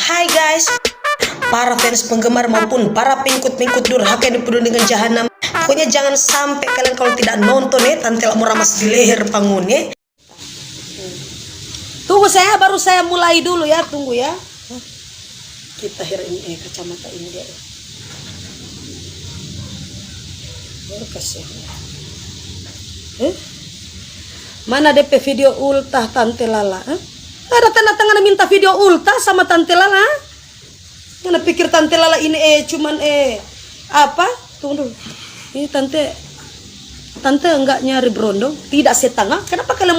Hai guys, para fans penggemar maupun para pengikut-pengikut durhaka yang dipenuhi dengan jahanam. Pokoknya jangan sampai kalian kalau tidak nonton Tante mau ramas di leher pangun Tunggu baru saya mulai dulu ya, tunggu ya. Kita ini kacamata ini dia. Berkas ya. Mana DP video ultah Tante Lala? Ada tanda tangan minta video ultah sama Tante Lala? Mana pikir Tante Lala ini cuman apa? Tunggu dulu. Ini Tante enggak nyari berondong? Tidak setengah. Kenapa kalian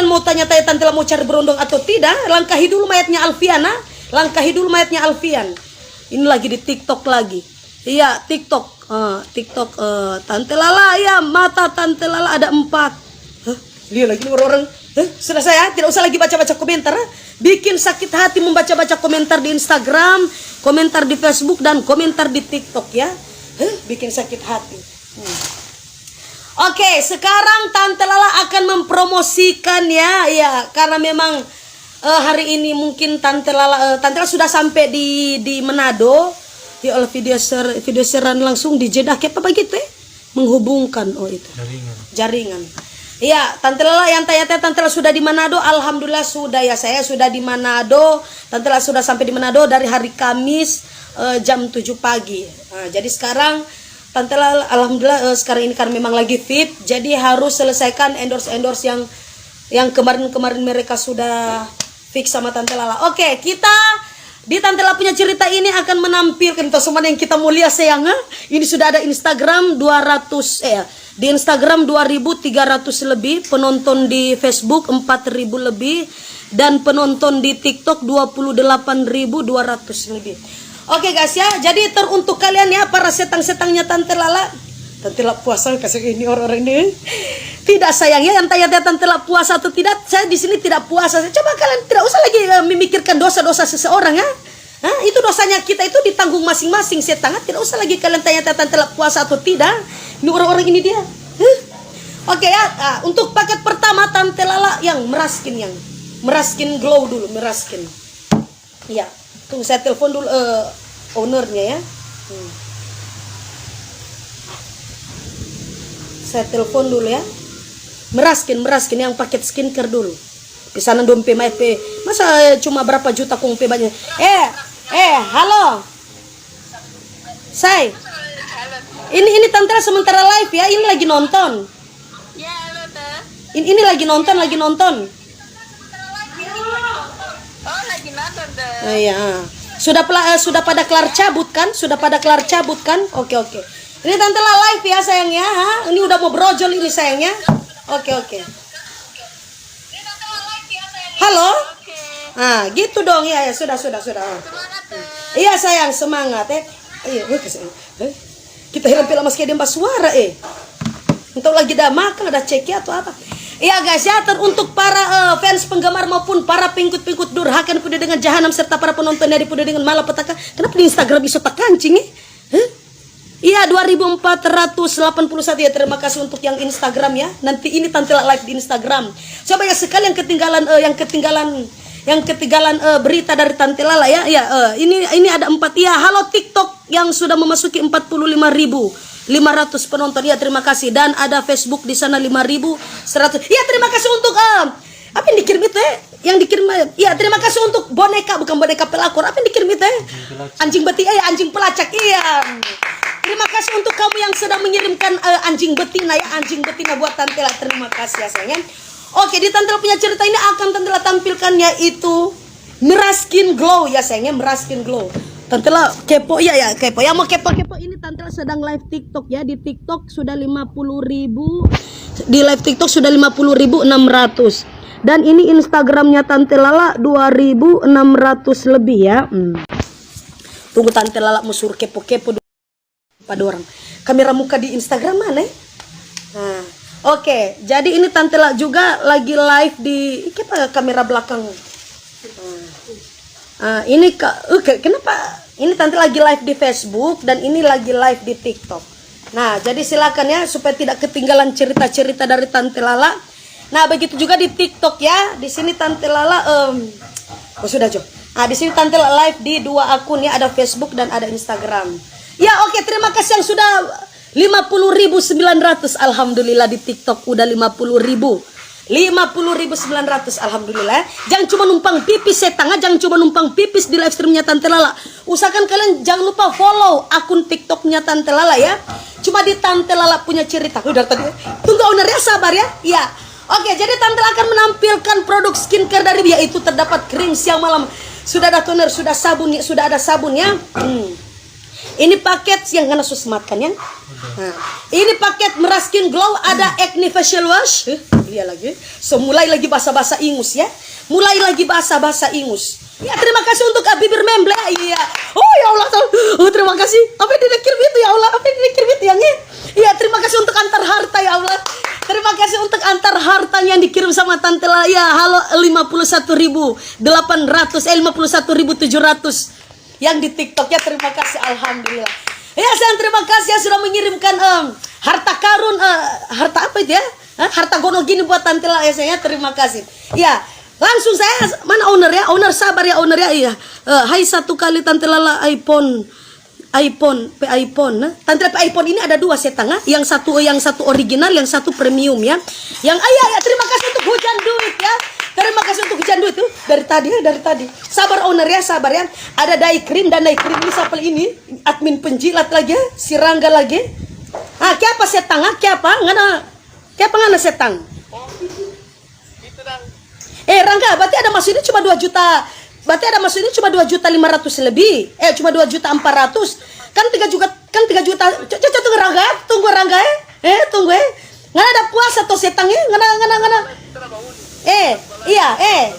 mau tanya-tanya Tante Lala mau cari berondong atau tidak? Langkahi dulu mayatnya Alfian, Ini lagi di TikTok lagi. Iya, TikTok. Tante Lala ya, mata Tante Lala ada 4. Lihat lagi orang-orang. Sudah saya tidak usah lagi baca-baca komentar. Bikin sakit hati membaca-baca komentar di Instagram, komentar di Facebook dan komentar di TikTok ya. Bikin sakit hati. Oke, sekarang Tante Lala akan mempromosikan ya, karena memang hari ini mungkin Tante Lala sudah sampai di Manado. Ya oleh video seran langsung di Jeddah kayak apa begitu menghubungkan itu jaringan. Iya, Tante Lala yang tanya-tanya Tante Lala sudah di Manado. Alhamdulillah sudah ya, saya sudah di Manado. Tante Lala sudah sampai di Manado dari hari Kamis jam 7 pagi. Jadi sekarang Tante Lala alhamdulillah sekarang ini karena memang lagi fit, jadi harus selesaikan endorse yang kemarin mereka sudah fix sama Tante Lala. Oke, kita di Tante Lala punya cerita ini akan menampilkan semua yang kita mau lihat sayang. Ini sudah ada Instagram 200 di Instagram 2.300 lebih, penonton di Facebook 4.000 lebih, dan penonton di TikTok 28.200 lebih. Oke guys ya, jadi teruntuk kalian ya para setang-setangnya Tante Lala. Tante Lala puasa kasih ini orang-orang ini. Tidak sayangnya yang tanya Tante Lala puasa atau tidak, saya di sini tidak puasa. Coba kalian tidak usah lagi memikirkan dosa-dosa seseorang ya. Itu dosanya kita itu ditanggung masing-masing setang. Tidak usah lagi kalian tanya Tante Lala puasa atau tidak. Ini orang-orang ini dia. Oke ya, untuk paket pertama Tante Lala yang meraskin glow dulu, meraskin. Ya, tunggu saya telepon dulu ownernya ya. Saya telepon dulu ya. Meraskin yang paket skincare dulu. Pesanan dompe MP. Masa cuma berapa juta kong banyak. Halo. Say. Ini Tante sementara live ya. Ini lagi nonton. Ya, halo, Teh. Ini lagi nonton. Oh, lagi nonton, Teh. Iya. Sudah pada kelar cabut kan? Oke. Ini Tante live ya sayangnya. Ini udah mau brojol ini sayangnya. Oke. Halo? Gitu dong ya, sudah. Semangat, Teh. Iya sayang, semangat Iya, kita hilang film mas kayak suara Untuk lagi dah makan ada ceki atau apa. Iya guys ya, teruntuk para fans penggemar maupun para pengikut durhaka yang penuh dengan jahanam serta para penonton yang penuh dengan malapetaka. Kenapa di Instagram bisa tak kancing Iya 2481 ya. Terima kasih untuk yang Instagram ya. Nanti ini Tante live di Instagram. Coba ya sekali yang ketinggalan berita dari Tante Lala ya. Ini ada 4 ya. Halo TikTok yang sudah memasuki 45.500 penonton ya, terima kasih. Dan ada Facebook di sana 5.100. Ya, terima kasih untuk apa yang dikirim itu Yang dikirim ya, terima kasih untuk boneka, bukan boneka pelakor. Apa yang dikirim itu Anjing betina anjing pelacak. Iya. Terima kasih untuk kamu yang sedang mengirimkan anjing betina ya, anjing betina buat Tante Lala. Terima kasih ya sayang. Oke, di Tante Lala punya cerita ini akan Tante Lala tampilkan yaitu meraskin glow ya sayangnya, meraskin glow. Tante Lala kepo ya kepo. Yang mau kepo ini Tante Lala sedang live TikTok ya. Di TikTok sudah 50.000. Di live TikTok sudah 50.600. Dan ini Instagramnya Tante Lala 2.600 lebih ya. Tunggu Tante Lala mau suruh kepo-kepo pada orang. Kamera muka di Instagram mana Oke, jadi ini Tante Lala juga lagi live di kamera belakang. Kenapa? Ini Tante lagi live di Facebook dan ini lagi live di TikTok. Nah, jadi silakan ya supaya tidak ketinggalan cerita-cerita dari Tante Lala. Nah, begitu juga di TikTok ya. Di sini Tante Lala sudah Jo. Di sini Tante live di 2 akun ya, ada Facebook dan ada Instagram. Ya, oke, terima kasih yang sudah 50.900. Alhamdulillah di TikTok udah 50.000. 50.900 alhamdulillah. Jangan cuma numpang pipis setengah, jangan cuma numpang pipis di live streamnya Tante Lala. Usahakan kalian jangan lupa follow akun TikToknya Tante Lala ya. Cuma di Tante Lala punya cerita. Udah tadi. Tunggu ownernya, sabar ya. Iya. Oke, jadi Tante Lala akan menampilkan produk skincare dari dia, itu terdapat krim siang malam. Sudah ada toner, sudah sabun, sudah ada sabunnya. Ini paket yang kena susmat kan ya. Nah, ini paket Merah Skin Glow, ada acne facial wash. Lihat lagi. So mulai lagi basa-basa ingus ya. Mulai lagi basa-basa ingus. Ya, terima kasih untuk bibir memble. Iya. Oh ya Allah. Oh, terima kasih. Apa yang dikirim itu ya Allah? Apa yang dikirim itu yang ini? Iya, terima kasih untuk antar harta ya Allah. Terima kasih untuk antar harta yang dikirim sama Tante Lala. Ya, halo 51.800 51.700 yang di TikTok ya, terima kasih alhamdulillah. Ya, saya terima kasih yang sudah mengirimkan harta karun, harta apa itu ya? Harta gono gini buat Tante Lala ya, saya terima kasih. Ya, langsung saya, mana owner ya? Owner sabar ya, owner ya. Iya. Hai, satu kali Tante Lala iPhone. Tante Lala iPhone ini ada 2 setengah, yang satu original, yang satu premium ya. Yang ya, terima kasih untuk hujan duit ya. Terima kasih untuk hujan duit tuh dari tadi. Sabar owner ya, sabar ya. Ada dye cream dan dye cream ini siapa ini? Admin penjilat lagi, si Rangga lagi. Kiapa setengah? Kiapa ngana setang? Rangga, berarti ada masuknya cuma 2 juta. Berarti ada masuknya cuma 2.500.000 lebih. Cuma 2.400.000. Kan 3 juta. Tunggu Rangga, tunggu. Ngana ada puasa atau setang ya? Ngana.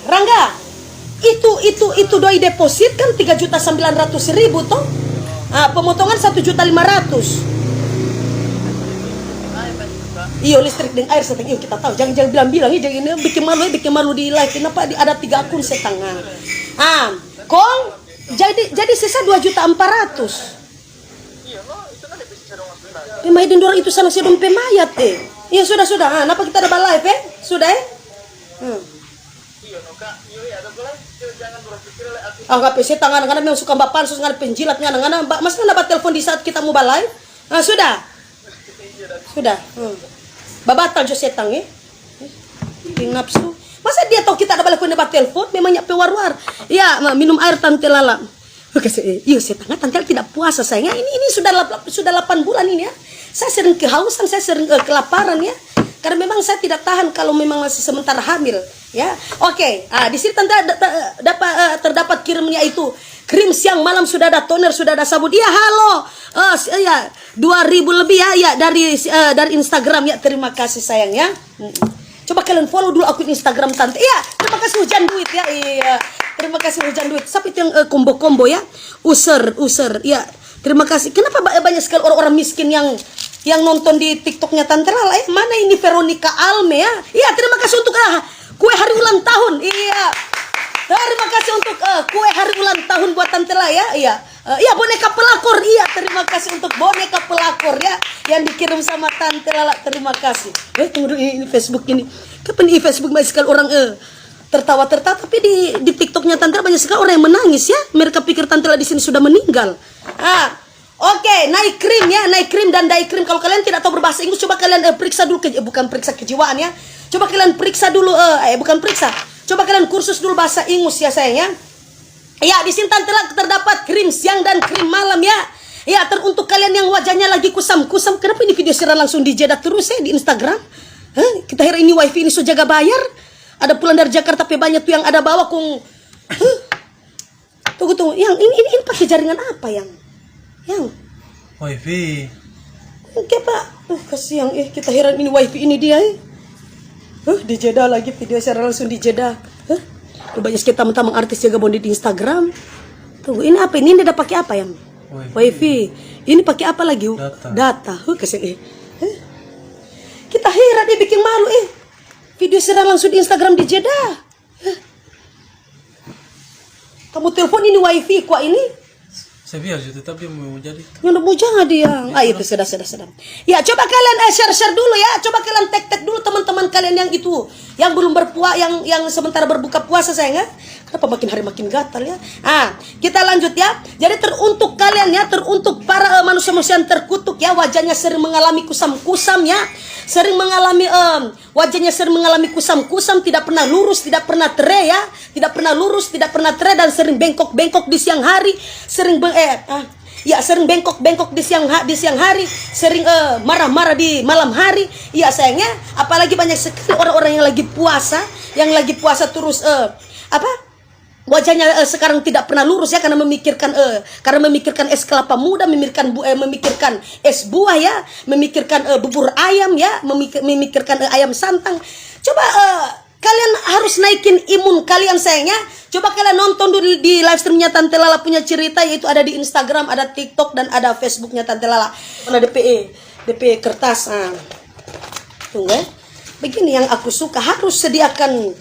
Rangga, itu doi deposit kan 3.900.000 toh. Pemotongan 1.500.000. Iyo, listrik dan air setengah. Iyo, kita tahu. Jangan bilang ya, jangan ini bikin malu di live. Kenapa ada 3 akun setengah? Kong jadi sisa 2.400.000. Maiden dorang itu sana sedang pemayat Iya, sudah. Kenapa kita ada live Sudah Enggak PC tangan memang suka mbak pansus ngana penjilat ngana mas kan dapat telepon di saat kita mau live. Sudah. Babatal jo setang nafsu. Masa dia tahu kita ada balik dapat telepon memang nyak pewar-war. Ya, minum air Tante Lala. Iya, setengah Tante Lala tidak puasa sayang. Ini sudah 8 bulan ini ya. Saya sering kehausan, saya sering kelaparan ya. Karena memang saya tidak tahan kalau memang masih sementara hamil, ya. Oke, di sini Tante terdapat kirimnya itu krim siang malam, sudah ada toner, sudah ada sabun. Iya, halo. 2.000 lebih ya dari Instagram ya. Terima kasih sayang ya. Coba kalian follow dulu akun Instagram Tante. Iya, terima kasih hujan duit ya. Iya. Terima kasih hujan duit. Siapa itu yang combo-combo ya? User. Ya. Terima kasih. Kenapa banyak sekali orang-orang miskin yang nonton di TikToknya Tante Lala? Mana ini Veronica Alme ya? Iya, terima kasih untuk kue hari ulang tahun. Iya. Terima kasih untuk kue hari ulang tahun buat Tante Lala ya. Iya. Iya, boneka pelakor. Iya, terima kasih untuk boneka pelakor ya yang dikirim sama Tante Lala. Terima kasih. Tunggu dulu, ini Facebook ini. Kapan di Facebook banyak sekali orang tertawa-tertawa, tapi di TikToknya Tante Lala banyak sekali orang yang menangis ya. Mereka pikir Tante Lala di sini sudah meninggal. Oke, naik krim dan dye cream. Kalau kalian tidak tahu berbahasa Inggris, coba kalian periksa dulu, bukan periksa kejiwaan ya. Coba kalian periksa dulu, bukan periksa. Coba kalian kursus dulu bahasa Inggris ya sayang ya. Ya, di sini Tante Lala terdapat krim siang dan krim malam ya. Ya, untuk kalian yang wajahnya lagi kusam-kusam. Kenapa ini video siaran langsung dijedak terus di Instagram? Kita heran ini wifi ini sudah jaga bayar. Ada pulang dari Jakarta, tapi banyak tuh yang ada bawa kung. Tunggu. Yang ini pakai jaringan apa yang? Wifi. Oke Pak. Kasihan kita heran ini wifi ini dia di Jeddah lagi video secara langsung di Jeddah. Banyak sekali teman-teman artis yang gabung di Instagram. Tunggu, ini apa ini? Ini udah pakai apa yang? Wifi. Ini pakai apa lagi? Data. Kasihan kita heran bikin malu video secara langsung di Instagram di Jeddah. Kamu telepon ini wifi kuah ini? Saya biar juga, tapi mau jadi. Yang mau jangan dia. Itu sudah. Ya, coba kalian share dulu ya. Coba kalian tag dulu teman-teman kalian yang itu, yang belum berpuasa, yang sementara berbuka puasa sayang ya. Kenapa makin hari makin gatal ya? Kita lanjut ya. Jadi teruntuk kalian ya, teruntuk para manusia-manusia yang terkutuk ya, wajahnya sering mengalami kusam-kusam ya, sering mengalami wajahnya sering mengalami kusam-kusam, tidak pernah lurus, tidak pernah tere ya, tidak pernah lurus, tidak pernah tere, dan sering bengkok-bengkok di siang hari, sering sering bengkok-bengkok di siang hari, sering marah-marah di malam hari. Ya sayangnya, apalagi banyak sekali orang-orang yang lagi puasa, terus wajahnya sekarang tidak pernah lurus ya, karena memikirkan es kelapa muda, memikirkan es buah ya, memikirkan bubur ayam ya, memikirkan ayam santang. Coba kalian harus naikin imun kalian sayangnya. Coba kalian nonton dulu di live streamnya Tante Lala punya cerita, yaitu ada di Instagram, ada TikTok, dan ada Facebooknya Tante Lala. Mana DP kertas. Tunggu ya. Begini yang aku suka, harus sediakan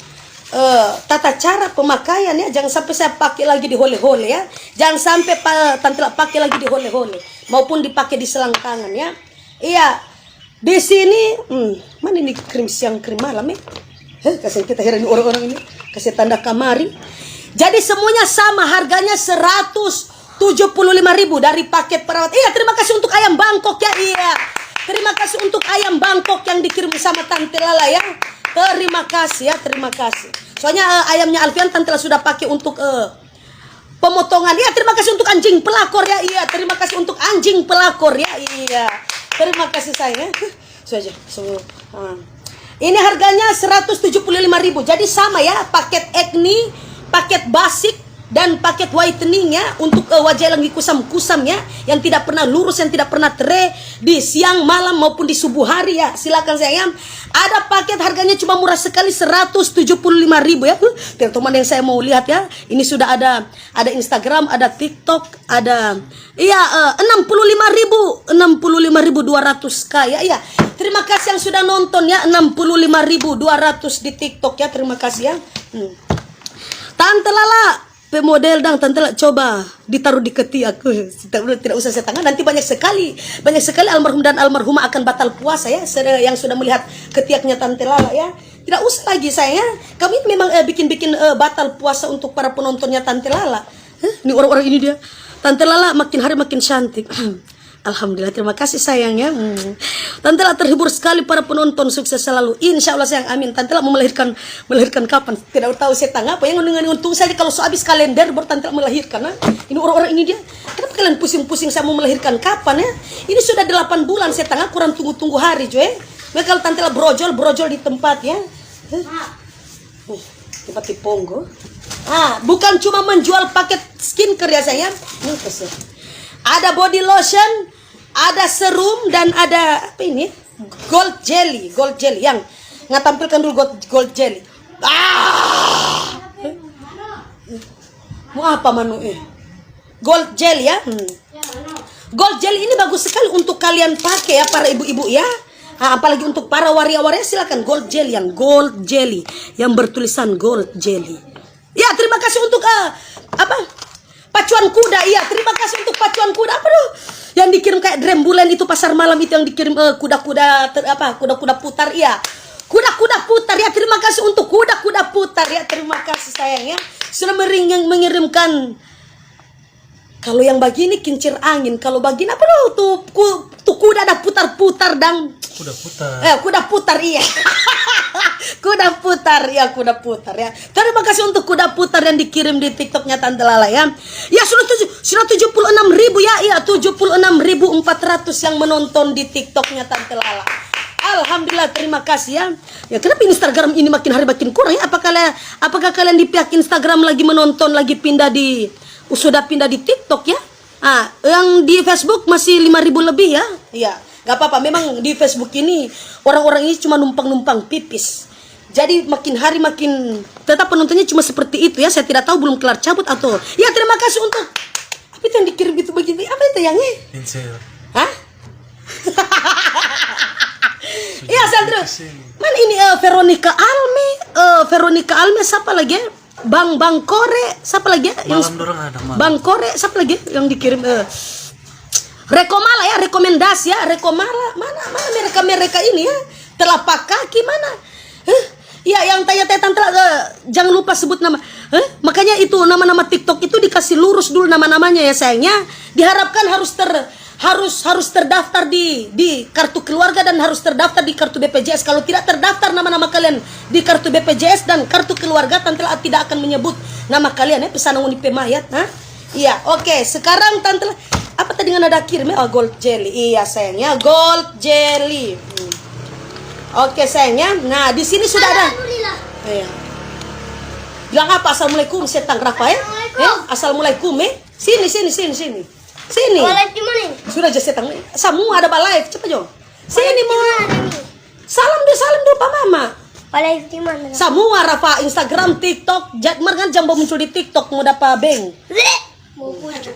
tata cara pemakaian ya. Jangan sampai saya pakai lagi di hole-hole ya. Jangan sampai Tante Lala pakai lagi di hole-hole maupun dipakai di selangkangan ya. Iya. Di sini mana ini krim siang krim malam ya? Kasih kita heran orang-orang ini, kasih tanda kamari. Jadi semuanya sama, harganya 175.000 dari paket perawat. Iya, terima kasih untuk ayam Bangkok ya. Iya. Terima kasih untuk ayam Bangkok yang dikirim sama Tante Lala ya. Terima kasih ya, terima kasih. Soalnya ayamnya Alfian Tante Lala sudah pakai untuk pemotongan. Iya, terima kasih untuk anjing pelakor ya. Iya, terima kasih untuk anjing pelakor ya. Iya. Terima kasih sayang ya. Saja semua. Ini harganya 175.000. Jadi sama ya, paket acne, paket basic, dan paket whitening ya, untuk wajah yang lagi kusam-kusam ya, yang tidak pernah lurus, yang tidak pernah tere di siang, malam maupun di subuh hari ya. Silakan sayang. Ada paket harganya cuma murah sekali, 175.000 ya. Teman-teman yang saya mau lihat ya, ini sudah ada Instagram, ada TikTok, ada 65.200 ya. Iya. Terima kasih yang sudah nonton ya, 65.200 di TikTok ya. Terima kasih ya. Tante Lala pemodel dang, Tante Lala coba ditaruh di ketiak. Tidak usah saya tangan, nanti banyak sekali almarhum dan almarhumah akan batal puasa ya, yang sudah melihat ketiaknya Tante Lala ya. Tidak usah lagi saya. Kami memang bikin batal puasa untuk para penontonnya Tante Lala. Ini orang-orang ini dia. Tante Lala makin hari makin cantik. Alhamdulillah, terima kasih sayangnya. Tante Lala terhibur sekali, para penonton sukses selalu. Insya Allah sayang, amin. Tante Lala mau melahirkan kapan? Tidak tahu saya tangga apa. Yang untung saja kalau habis kalender baru Tante Lala melahirkan. Ini orang-orang ini dia. Kenapa kalian pusing-pusing saya mau melahirkan kapan ya? Ini sudah 8 bulan saya tangga, kurang tunggu hari coy. Mereka kalau Tante Lala brojol di tempat ya. Tempat di Pongo. Bukan cuma menjual paket skincare ya sayang. Ini kasih. Ada body lotion, ada serum, dan ada apa ini? Gold jelly yang tampilkan dulu gold jelly. Mau apa manu gold jelly ya? Gold jelly ini bagus sekali untuk kalian pakai ya, para ibu-ibu ya. Apalagi untuk para waria-waria, silakan gold jelly yang bertulisan gold jelly. Ya, terima kasih untuk pacuan kuda. Iya, terima kasih untuk pacuan kuda. Apa tuh? Yang dikirim kayak rembulan itu, pasar malam itu yang dikirim kuda-kuda putar. Iya. Kuda-kuda putar ya. Terima kasih untuk kuda-kuda putar ya. Terima kasih sayang ya. Sudah mengirimkan. Kalau yang begini kincir angin, kalau begini apa tuh kuda ada putar-putar dan kuda putar iya. Kuda putar ya. Terima kasih untuk kuda putar yang dikirim di TikToknya Tante Lala ya. Ya sudah 76.000 ya. Iya, 76.400 yang menonton di TikToknya Tante Lala. Alhamdulillah, terima kasih ya. Ya, kenapa Instagram ini makin hari makin kurang ya? Apakah kalian di pihak Instagram lagi menonton, lagi sudah pindah di TikTok ya? Yang di Facebook masih 5.000 lebih ya. Iya, nggak apa-apa. Memang di Facebook ini orang-orang ini cuma numpang pipis. Jadi makin hari makin tetap penontonnya cuma seperti itu ya. Saya tidak tahu belum kelar cabut atau. Ya, terima kasih untuk apa itu yang dikirim itu begini. Apa itu yang ini? Pincel. Iya, Sandro. Mana ini Veronica Alme siapa lagi ya? Bang Kore siapa lagi ya? Malam dorong ada malam. Bang Kore siapa lagi yang dikirim Rekomala ya, rekomendasi ya, Rekomala. Mana mereka ini ya? Telapak kaki mana? Iya, yang tanya-tanya tante jangan lupa sebut nama. Makanya itu nama-nama TikTok itu dikasih lurus dulu nama-namanya ya sayangnya. Diharapkan harus terdaftar di kartu keluarga dan harus terdaftar di kartu BPJS. Kalau tidak terdaftar nama-nama kalian di kartu BPJS dan kartu keluarga, tante tidak akan menyebut nama kalian ya, pesanan unip mayat. Iya, oke. Sekarang tante apa tadi dengan ada kirim ya? Oh, gold jelly. Iya sayangnya, gold jelly. Oke sayangnya. Nah, di sini sudah ada. Iya. Bilang apa? Assalamualaikum setang Rafael. Assalamualaikum Sini. Sini. Live di mana? Sudah aja setang. Semua ada live. Cepat Jo. Sini mau. Salam dulu Pak Mama. Live di mana? Semua Rafa Instagram, TikTok. Mergan jam muncul di TikTok mau dapat beng. Mau pujuk.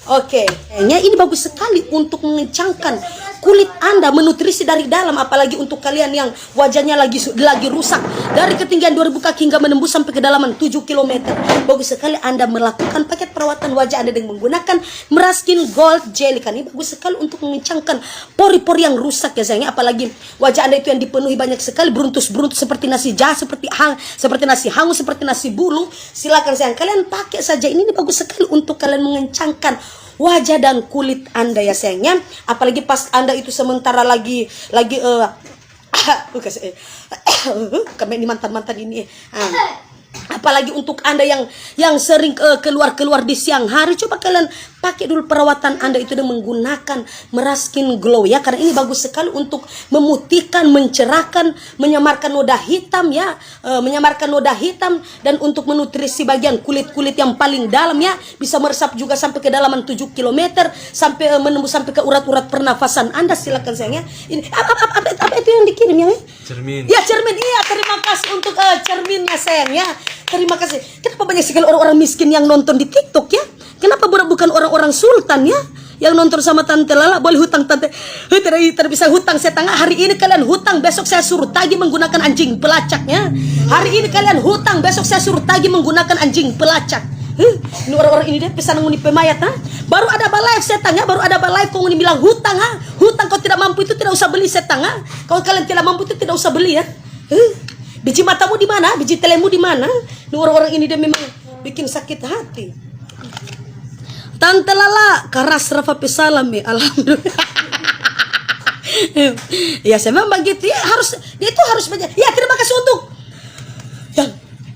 Oke, kayaknya ini bagus sekali untuk mengencangkan kulit Anda, menutrisi dari dalam, apalagi untuk kalian yang wajahnya lagi rusak dari ketinggian 2000 kaki hingga menembus sampai kedalaman 7 km. Bagus sekali Anda melakukan paket perawatan wajah Anda dengan menggunakan Meraskin Gold Jelly. Kan ini bagus sekali untuk mengencangkan pori-pori yang rusak ya sayangnya, apalagi wajah Anda itu yang dipenuhi banyak sekali beruntus-beruntus seperti nasi jahat, seperti nasi hangus, seperti nasi bulu. Silakan sayang, kalian pakai saja ini bagus sekali untuk kalian mengencangkan wajah dan kulit Anda ya sayangnya, apalagi pas Anda itu sementara lagi kami ini mantan ini apalagi untuk Anda yang sering keluar di siang hari, coba kalian pakai dulu perawatan Anda itu dengan menggunakan Meraskin Glow ya, karena ini bagus sekali untuk memutihkan, mencerahkan, menyamarkan noda hitam ya, menyamarkan noda hitam dan untuk menutrisi bagian kulit yang paling dalam ya, bisa meresap juga sampai ke dalaman 7 km sampai menembus sampai ke urat-urat pernafasan Anda. Silakan sayangnya. Ini apa itu yang dikirim ya? Cermin. Ya cermin. Iya, terima kasih untuk cerminnya sayangnya. Terima kasih. Kenapa banyak sekali orang-orang miskin yang nonton di TikTok ya? Kenapa bukan orang-orang sultan ya yang nonton sama Tante Lala? Boleh hutang Tante. Tidak bisa hutang setengah. Hari ini kalian hutang, besok saya suruh tagih menggunakan anjing pelacak ya. Hari ini kalian hutang, besok saya suruh tagih menggunakan anjing pelacak. Ini orang-orang ini deh pesanan nguni pemayat baru ada live setang ya, baru ada live kau nguni bilang hutang hutang, kau tidak mampu itu tidak usah beli setang kalau kalian tidak mampu itu tidak usah beli ya. Biji matamu di mana, biji telemu di mana? Ini orang-orang ini dia memang bikin sakit hati. Tante Lala keras Rafa pesalam ya, alhamdulillah. Ya saya memang begitu ya, dia itu harus banyak. Ya terima kasih untuk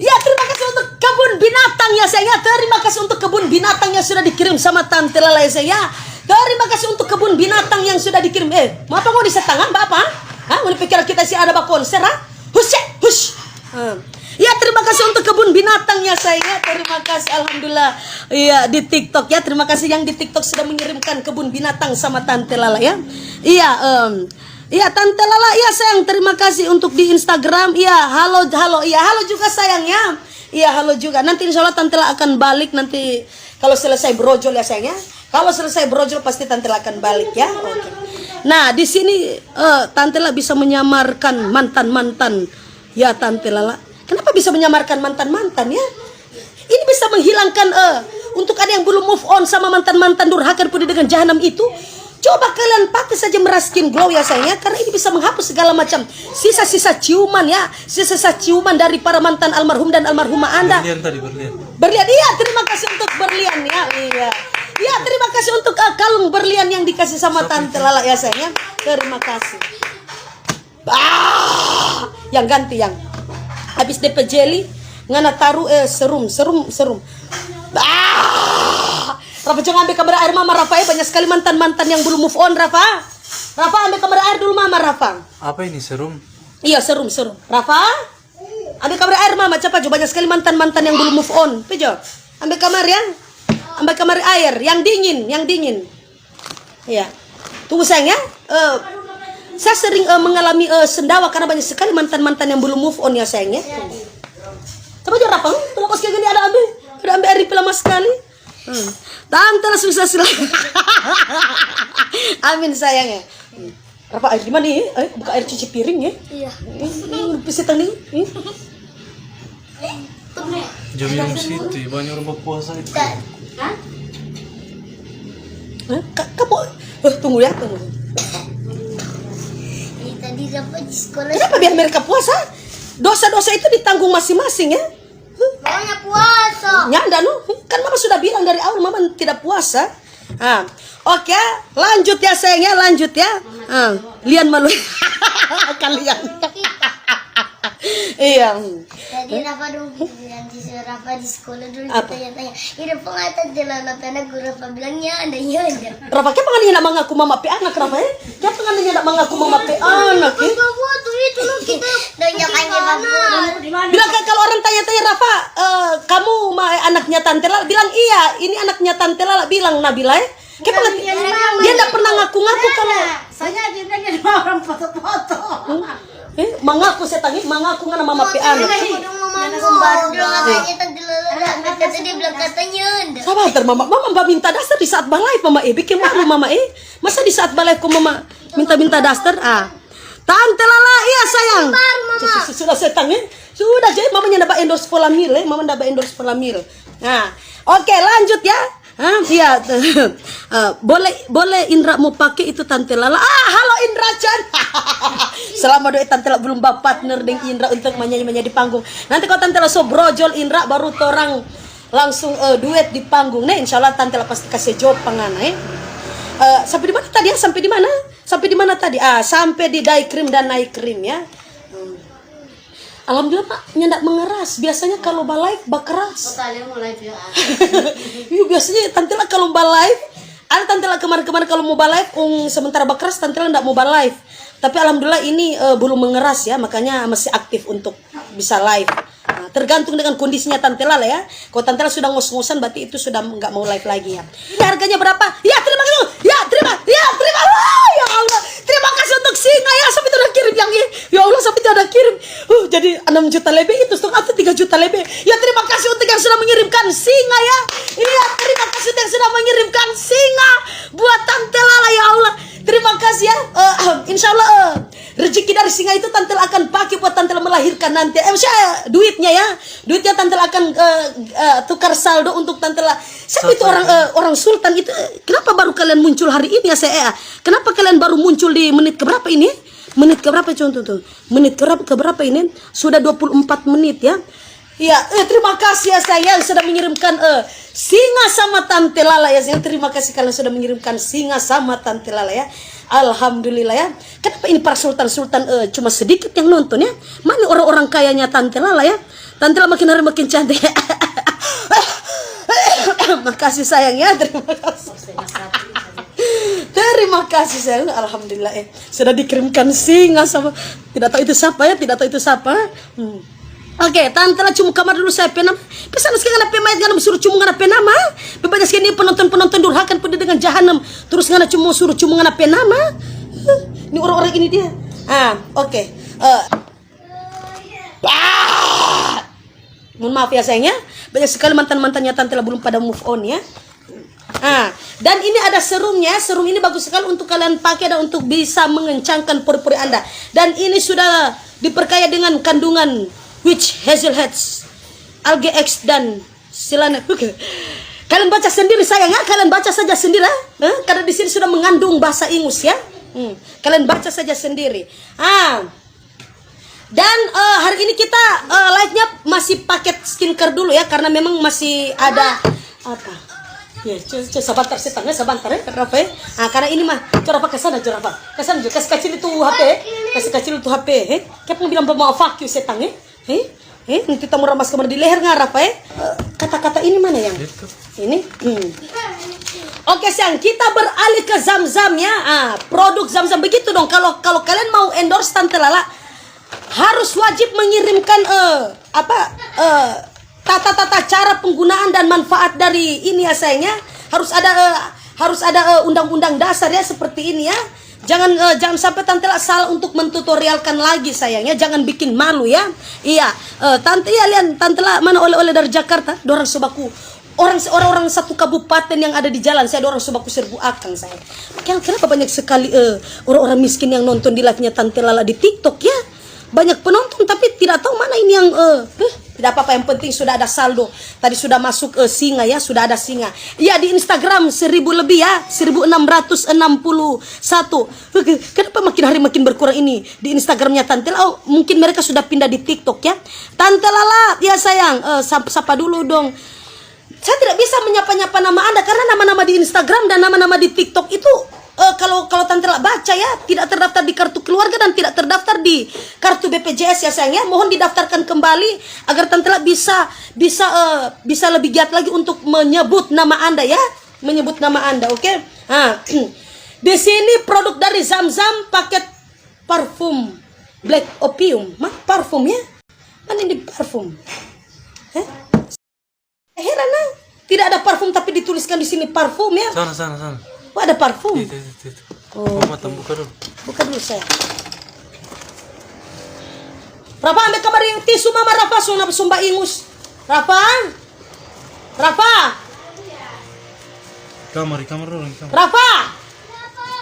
terima kasih untuk kebun binatang ya saya. Terima kasih untuk kebun binatang yang sudah dikirim sama Tante Lala ya saya. Terima kasih untuk kebun binatang yang sudah dikirim. Mau apa mau disetangan Bapak? Mau dipikir kita sih ada konser hush. Ya terima kasih untuk kebun binatang ya saya. Terima kasih alhamdulillah. Iya di TikTok ya. Terima kasih yang di TikTok sudah mengirimkan kebun binatang sama Tante Lala ya. Iya Tante Lala ya sayang, terima kasih untuk di Instagram. Iya halo iya halo juga sayangnya. Iya halo juga. Nanti insya Allah Tante Lala akan balik nanti kalau selesai brojol ya sayangnya. Kalau selesai brojol pasti Tante Lala akan balik ya. Oke. Nah di sini Tante Lala bisa menyamarkan mantan ya Tante Lala. Kenapa bisa menyamarkan mantan ya? Ini bisa menghilangkan untuk ada yang belum move on sama mantan durhaka pun dengan jahanam itu. Coba kalian pakai saja Meraskin Glow ya sayangnya, karena ini bisa menghapus segala macam sisa-sisa ciuman ya, sisa-sisa ciuman dari para mantan almarhum dan almarhumah Anda. Berlian. Iya, terima kasih untuk berlian ya. Iya, terima kasih untuk kalung berlian yang dikasih sama Tante Lala ya sayangnya. Terima kasih. Yang ganti yang habis DP jelly ngana taruh serum. Rafa jangan ambil kamera air mama Rafa ya, banyak sekali mantan yang belum move on Rafa ambil kamera air dulu mama Rafa. Apa ini serum? Iya serum Rafa ambil kamera air mama cepat, banyak sekali mantan yang belum move on. Pejo ambil kamera air yang dingin ya. Tunggu sayang ya, saya sering mengalami sendawa karena banyak sekali mantan yang belum move on ya sayangnya. Coba aja Rafa pas kayak gini ada ambil air lama sekali. Tante lah susah silakan. Amin sayangnya. Rafa air di mana nih? Buka air cuci piring ya? Iya. Bisa tadi. Jam minum situ banyak orang berpuasa itu. Kamu tunggu. Tadi dapat di sekolah. Kenapa biar mereka puasa? dosa-dosa itu ditanggung masing-masing ya. Makanya puasa. Nyanda nu, kan mama sudah bilang dari awal mama tidak puasa. Oke, lanjut ya sayangnya, lanjut ya. Lian malu kalian. Iya. Jadi Rafa dong nanti Rafa di sekolah dulu tanya-tanya. Ini pengatan jalan apa anak guru Rafa bilangnya ada ya ada. Rafa ke pengen nak mengaku mama pe anak Rafa ya? Ke pengen nak mengaku mama pe anak ya? Tuh itu loh kita. Donya kayaknya bagus. Bilang kalau orang tanya-tanya Rafa, kamu anaknya Tante Lala? Bilang iya, ini anaknya Tante Lala. Bilang Nabila ya. Dia tidak pernah ngaku-ngaku kalau saya bilangnya orang foto-foto. mengaku saya tanya, mengaku ngana mama pe anak. Baru katanya Tante Lala. Kata dia bilang katanya ada. Sabar mama minta dasar di saat balai mama bikin malu mama masa di saat balai kok mama minta dasar Tante Lala iya sayang. Sudah saya tanya, sudah jadi mamanya dapat endorse Polamil mama dapat endorse Polamil. Nah, oke lanjut ya. Iya, boleh Indra mau pakai itu Tante Lala. Halo Indra Chan. Selama doa Tante Lala belum bawa partner dengan Indra untuk menyanyi di panggung. Nanti kalau Tante Lala so brojol Indra baru orang langsung duet di panggung. Nah, insya Allah Tante Lala pasti kasih jawab pangana sampai di mana tadi ya? Sampai di mana? Sampai di mana tadi? Sampai di dai krim dan naik krim ya. Alhamdulillah Pak, nyendak mengeras. Biasanya kalau balai keras. Iya biasanya Tante Lala kalau balai, ada Tante Lala kemarin-kemarin kalau mau balai, sementara keras Tante Lala ndak mau balai. Tapi alhamdulillah ini belum mengeras ya, makanya masih aktif untuk bisa live. Tergantung dengan kondisinya Tante Lala ya. Kalau Tante Lala sudah ngos-ngosan berarti itu sudah nggak mau live lagi ya. Ini harganya berapa? Ya terima kasih. Ya terima. Ya Allah. Terima kasih untuk singa ya. Sampai itu udah kirim yang ini. Ya Allah sampai itu udah kirim. Jadi 6 juta lebih itu atau 3 juta lebih. Ya terima kasih untuk yang sudah mengirimkan singa ya. Ini ya terima kasih untuk yang sudah mengirimkan singa buat Tante Lala ya Allah. Terima kasih ya. Insya Allah rezeki dari singa itu Tante Lala akan pakai buat Tante Lala melahirkan nanti. Maksudnya duitnya ya. Duitnya Tante Lala akan tukar saldo untuk Tante Lala. Siapa itu orang sultan itu? Kenapa baru kalian muncul hari ini ya saya? Kenapa kalian baru muncul di menit keberapa ini? Menit keberapa contoh tuh? Menit keberapa ini? Sudah 24 menit ya. Ya, terima kasih ya sayang sudah mengirimkan singa sama Tante Lala ya. Terima kasih kalian sudah mengirimkan singa sama Tante Lala ya. Alhamdulillah ya. Kenapa ini para sultan-sultan cuma sedikit yang nonton ya? Mana orang-orang kayanya Tante Lala ya? Tante Lala makin hari makin cantik. Makasih sayang ya, terima kasih. Terima kasih sayang. Alhamdulillah sudah dikirimkan singa sama tidak tahu itu siapa ya, tidak tahu itu siapa. Oke, Tante Lala cuma kamar dulu saya penam. Pesan sekarang ngana pemain ngana suruh cuma ngana penama. Bebanyak sekali penonton durhakan pada dengan jahanam. Terus ngana cuma suruh cuma ngana penama. Ini orang-orang ini dia. Oke. Mohon maaf ya sayangnya. Banyak sekali mantan-mantannya Tante Lala belum pada move on ya. Dan ini ada serumnya. Serum ini bagus sekali untuk kalian pakai dan untuk bisa mengencangkan pori-pori Anda. Dan ini sudah diperkaya dengan kandungan witch hazelnuts, algae X dan silane. Kalian baca sendiri sayang ya. Kalian baca saja sendiri karena di sini sudah mengandung bahasa Inggris ya. Kalian baca saja sendiri. Dan hari ini kita live-nya masih paket skincare dulu ya, karena memang masih ada apa? Ya, sebentar setengah sebentar ya, Rafa ya. Karena ini mah, coba ke sana, coba. Ke sana juga, kasih kecil itu HP, kasih kecil itu HP. Kayak bilang mau fuck you setengah. Nanti tamu ramas kamar di leher nggak Rafa ya? Kata-kata ini mana yang? Ini? Oke sayang, kita beralih ke Zam-Zam ya. Produk Zam-Zam begitu dong. Kalau kalian mau endorse Tante Lala, harus wajib mengirimkan tata cara penggunaan dan manfaat dari ini ya sayangnya. Harus ada undang-undang dasar ya seperti ini ya. Jangan sampai Tante Lala salah untuk mentutorialkan lagi sayangnya. Jangan bikin malu ya. Iya, Tante ya lihat Tante Lala mana oleh-oleh dari Jakarta, dorang sobaku. Orang-orang satu kabupaten yang ada di jalan saya, dorang sobaku serbu akang saya. Kenapa banyak sekali orang-orang miskin yang nonton di live-nya Tante Lala di TikTok ya? Banyak penonton tapi tidak tahu mana ini yang Tidak apa-apa, yang penting sudah ada saldo. Tadi sudah masuk singa ya, sudah ada singa. Ya di Instagram 1000 lebih ya, 1661. Kenapa makin hari makin berkurang ini di Instagramnya Tante Lala? Oh, mungkin mereka sudah pindah di TikTok ya. Tante Lala, ya sayang, sapa dulu dong. Saya tidak bisa menyapa-nyapa nama Anda karena nama-nama di Instagram dan nama-nama di TikTok itu kalau Tante Lala baca ya, tidak terdaftar di kartu keluarga dan tidak terdaftar di kartu BPJS ya sayang ya. Mohon didaftarkan kembali agar Tante Lala bisa lebih giat lagi untuk menyebut nama Anda ya, menyebut nama Anda, oke? Nah, di sini produk dari Zam-Zam paket parfum Black Opium. Parfum ya? Mana ini parfum? Heran nah, tidak ada parfum tapi dituliskan di sini parfum ya. Sana. Oh, ada parfum. Itu. Oh, Mama buka dulu. buka dulu saya. Rafa ambil kamar yang tisu mama Rafa sumba ingus. Rafa. Kamar dulu. Rafa.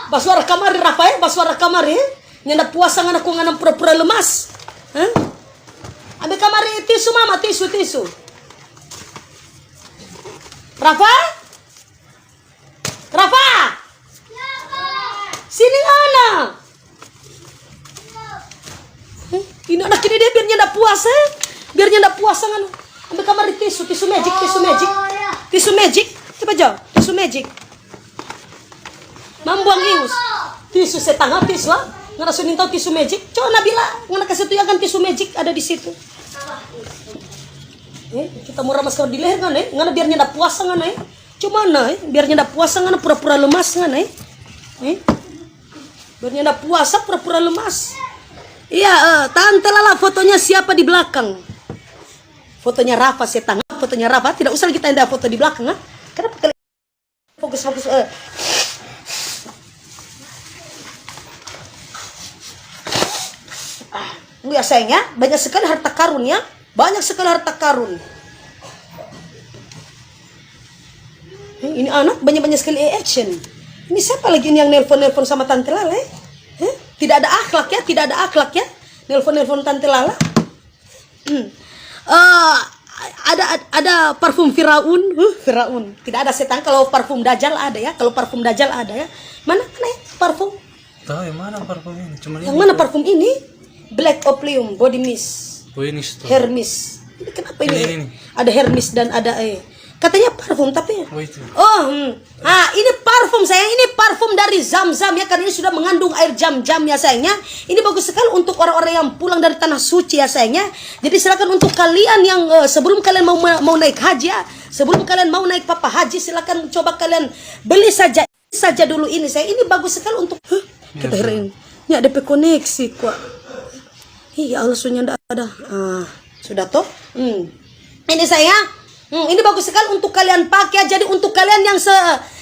Baswara kamar Rafa ya, baswara kamar ya. Nyanda puasa ngana ku ngana pura-pura lemas. Hah? Ambil kamar yang tisu mama, tisu. Rafa? Sini ana. Ini anak ini dia biar nyanda puasa. Biar nyanda puasa kan. Ambil kamar di tisu magic. Tisu magic. Coba jauh, tisu magic. Mambuang ingus. Tisu setengah tisu ah. Ngana sunin tahu tisu magic. Coba Nabila, ngana kasih tuh kan tisu magic ada di situ. Kita mau ramas kalau di leher kan ngana biar nyanda puasa kan Cuma biar nyanda puasa ngana pura-pura lemas kan biar nyanda puasa pura-pura lemas. Iya, Tante Lala fotonya siapa di belakang? Fotonya Rafa setengah, fotonya Rafa. Tidak usah kita ada foto di belakang Kenapa kalian fokus ya sayang ya, banyak sekali harta karun ya. Banyak sekali harta karun. Ini anak banyak sekali action. Ini siapa lagi ini yang nelpon sama Tante Lala Tidak ada akhlak ya, Nelpon Tante Lala. Ada parfum Firaun. Tidak ada setan. Kalau parfum Dajjal ada ya. Mana ya parfum? Tahu yang mana parfum ini? Yang mana parfum ini? Black Opium Body Mist. Oh ini store. Hermes. Ini kenapa ini? Ini. Ada Hermes dan ada katanya parfum tapi Oh itu. Ini parfum sayang. Ini parfum dari Zam-Zam ya, karena ini sudah mengandung air jam-jam ya sayangnya. Ini bagus sekali untuk orang-orang yang pulang dari tanah suci ya sayangnya. Jadi silakan untuk kalian yang sebelum kalian mau naik haji ya, sebelum kalian mau naik papa haji, silakan coba kalian beli saja dulu ini saya. Ini bagus sekali untuk kita herin. Ini ada koneksi kok. Ya Allah, sudah ada. Sudah toh? Ini sayang. Ini bagus sekali untuk kalian pakai. Jadi untuk kalian yang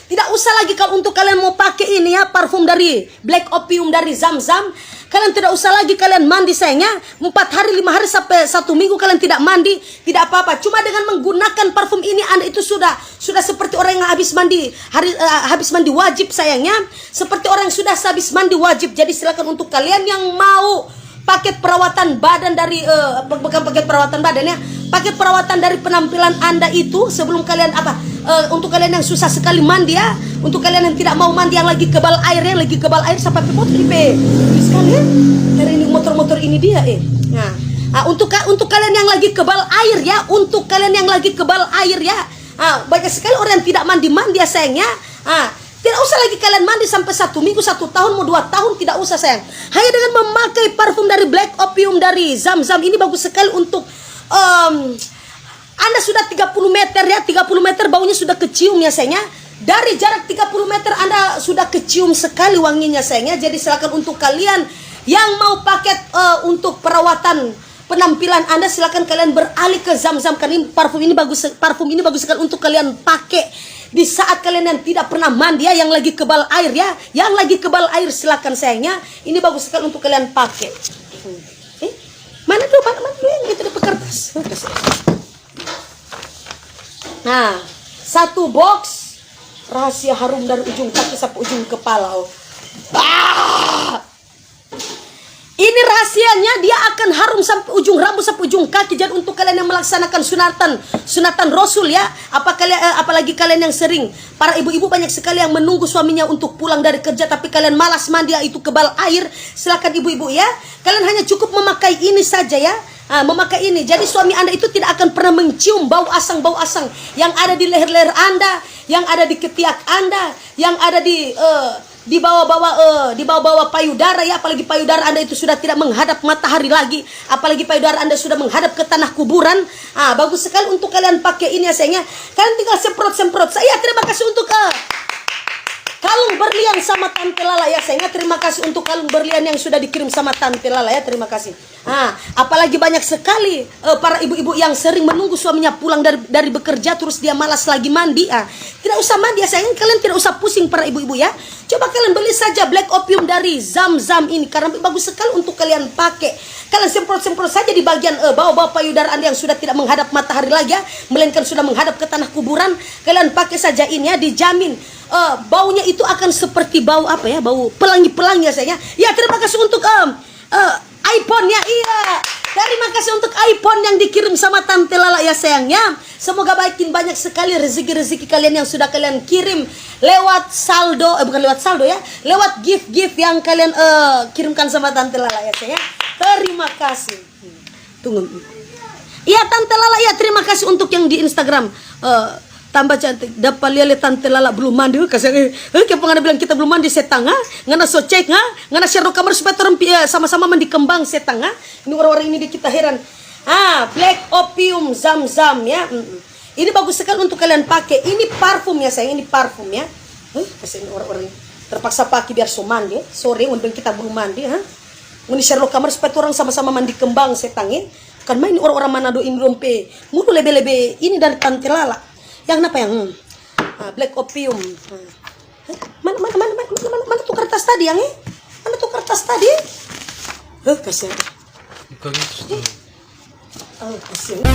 tidak usah lagi kalau untuk kalian mau pakai ini ya, parfum dari Black Opium dari Zam-Zam, kalian tidak usah lagi kalian mandi sayangnya. 4 hari 5 hari sampai 1 minggu kalian tidak mandi, tidak apa-apa. Cuma dengan menggunakan parfum ini Anda itu sudah seperti orang yang habis mandi wajib sayangnya. Seperti orang yang sudah habis mandi wajib. Jadi silakan untuk kalian yang mau paket perawatan badan dari bukan paket perawatan badan ya, paket perawatan dari penampilan Anda itu sebelum kalian untuk kalian yang susah sekali mandi ya, untuk kalian yang tidak mau mandi, yang lagi kebal air sampai motor sekali ya. Dari ini motor ini dia Nah, untuk kalian yang lagi kebal air ya, banyak sekali orang yang tidak mandi ya sayangnya. Tidak usah lagi kalian mandi sampai 1 minggu, 1 tahun, mau 2 tahun, tidak usah sayang. Hanya dengan memakai parfum dari Black Opium dari Zam-Zam ini bagus sekali untuk Anda sudah 30 meter ya, 30 meter baunya sudah kecium ya sayangnya. Dari jarak 30 meter Anda sudah kecium sekali wanginya sayangnya. Jadi silakan untuk kalian yang mau paket untuk perawatan penampilan Anda, silakan kalian beralih ke Zam-Zam, karena parfum ini bagus sekali untuk kalian pakai di saat kalian yang tidak pernah mandi ya, yang lagi kebal air ya, silakan sayangnya. Ini bagus sekali untuk kalian pakai. Mana tuh yang itu di kertas. Nah, 1 box rahasia harum dari ujung kaki sampai ujung kepala. Ini rahasianya, dia akan harum sampai ujung rambut sampai ujung kaki. Jadi untuk kalian yang melaksanakan sunatan Rasul ya, apalagi kalian yang sering, para ibu-ibu banyak sekali yang menunggu suaminya untuk pulang dari kerja tapi kalian malas mandi itu kebal air. Silakan ibu-ibu ya, kalian hanya cukup memakai ini saja ya. Memakai ini, jadi suami Anda itu tidak akan pernah mencium bau asang yang ada di leher-leher Anda, yang ada di ketiak Anda, yang ada di bawah-bawah payudara ya, apalagi payudara Anda itu sudah tidak menghadap matahari lagi, apalagi payudara Anda sudah menghadap ke tanah kuburan. Bagus sekali untuk kalian pakai ini ya sayangnya. Kalian tinggal semprot. Saya terima kasih untuk kalung berlian sama Tante Lala ya sayangnya. Terima kasih untuk kalung berlian yang sudah dikirim sama Tante Lala ya, terima kasih. Apalagi banyak sekali para ibu-ibu yang sering menunggu suaminya pulang dari bekerja terus dia malas lagi mandi. Tidak usah mandi ya sayang, kalian tidak usah pusing para ibu-ibu ya. Coba kalian beli saja Black Opium dari Zam-Zam ini karena bagus sekali untuk kalian pakai. Kalian semprot saja di bagian bawah-bawah payudara Anda yang sudah tidak menghadap matahari lagi ya, melainkan sudah menghadap ke tanah kuburan. Kalian pakai saja ini ya, dijamin baunya itu akan seperti bau apa ya, bau pelangi-pelangi ya sayang ya. Terima kasih untuk iPhone ya, iya. Terima kasih untuk iPhone yang dikirim sama Tante Lala ya sayangnya. Semoga makin banyak sekali rezeki-rezeki kalian yang sudah kalian kirim lewat saldo, bukan lewat saldo ya, lewat gift-gift yang kalian kirimkan sama Tante Lala ya sayang. Terima kasih. Tunggu. Iya Tante Lala ya, terima kasih untuk yang di Instagram. Tambah cantik, dapat lihat Tante Lala belum mandi. Kasih kayak pengen bilang kita belum mandi setang ngana so cek ngana share kamar supaya orang sama-sama mandi kembang setang Ini orang-orang ini kita heran. Black Opium Zam-Zam ya. Ini bagus sekali untuk kalian pakai. Ini parfum ya sayang, ini parfum ya. Kasih orang-orang terpaksa pakai biar so mandi. Sore untuk kita belum mandi Ini share kamar supaya orang sama-sama mandi kembang setang Kan main orang-orang Manado ini rompe. Mulu lebe-lebe ini dari Tante Lala. Yang apa yang Black Opium. Mana tuh kertas tadi yang Mana tuh kertas tadi? Kasihan. Bukan itu. Kasihan.